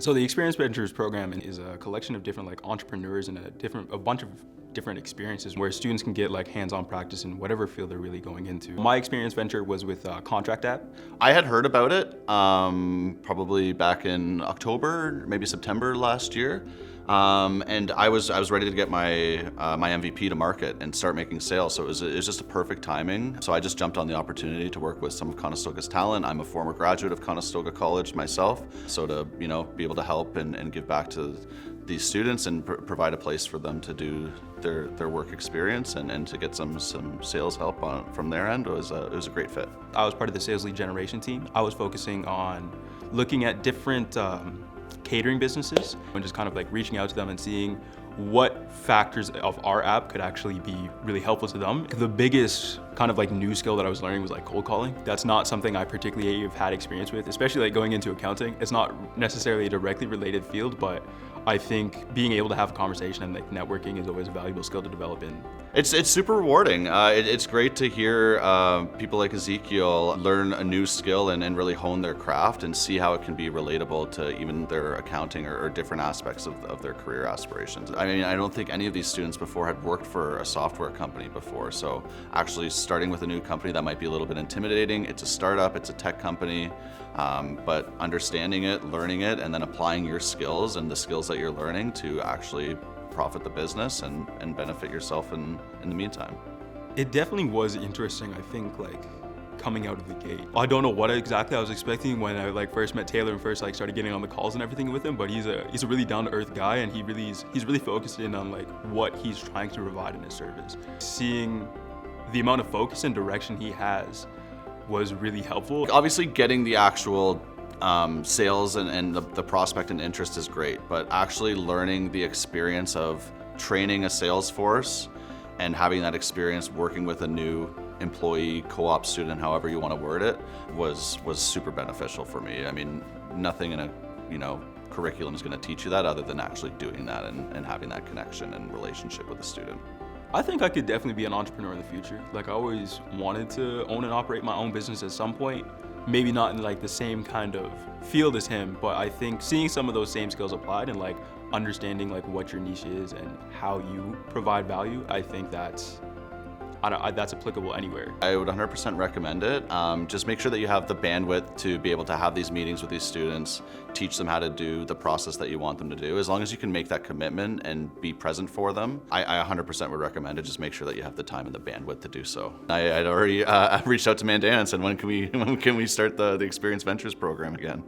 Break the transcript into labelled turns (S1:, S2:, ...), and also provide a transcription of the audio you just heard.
S1: So the Experience Ventures program is a collection of different entrepreneurs and a bunch of different experiences where students can get hands-on practice in whatever field they're really going into. My experience venture was with ContractApp.
S2: I had heard about it probably back in October, maybe September last year. And I was ready to get my my MVP to market and start making sales. So it was just a perfect timing. So I just jumped on the opportunity to work with some of Conestoga's talent. I'm a former graduate of Conestoga College myself. So to be able to help and give back to these students and provide a place for them to do their work experience and to get some sales help from their end it was a great fit.
S1: I was part of the sales lead generation team. I was focusing on looking at different catering businesses and just reaching out to them and seeing what factors of our app could actually be really helpful to them. The biggest new skill that I was learning was cold calling. That's not something I particularly have had experience with, especially going into accounting. It's not necessarily a directly related field, but I think being able to have a conversation and networking is always a valuable skill to develop in.
S2: It's super rewarding. It's great to hear people like Ezekiel learn a new skill and really hone their craft and see how it can be relatable to even their accounting or different aspects of their career aspirations. I mean, I don't think any of these students before had worked for a software company before, so actually starting with a new company that might be a little bit intimidating. It's a startup, it's a tech company, but understanding it, learning it, and then applying your skills and the skills that you're learning to actually profit the business and benefit yourself in the meantime.
S1: It definitely was interesting, I think, coming out of the gate. I don't know what exactly I was expecting when I first met Taylor and first started getting on the calls and everything with him, but he's a really down-to-earth guy, and he's really focused in on what he's trying to provide in his service. Seeing the amount of focus and direction he has was really helpful.
S2: Obviously getting the actual sales and the prospect and interest is great, but actually learning the experience of training a sales force and having that experience working with a new employee, co-op student, however you want to word it, was super beneficial for me. I mean, nothing in a curriculum is going to teach you that other than actually doing that and having that connection and relationship with the student.
S1: I think I could definitely be an entrepreneur in the future. I always wanted to own and operate my own business at some point. Maybe not in the same kind of field as him, but I think seeing some of those same skills applied and understanding what your niche is and how you provide value, I think that's applicable anywhere.
S2: I would 100% recommend it. Just make sure that you have the bandwidth to be able to have these meetings with these students, teach them how to do the process that you want them to do. As long as you can make that commitment and be present for them, I 100% would recommend it. Just make sure that you have the time and the bandwidth to do so. I'd already reached out to Mandana and said, when can we start the Experience Ventures program again?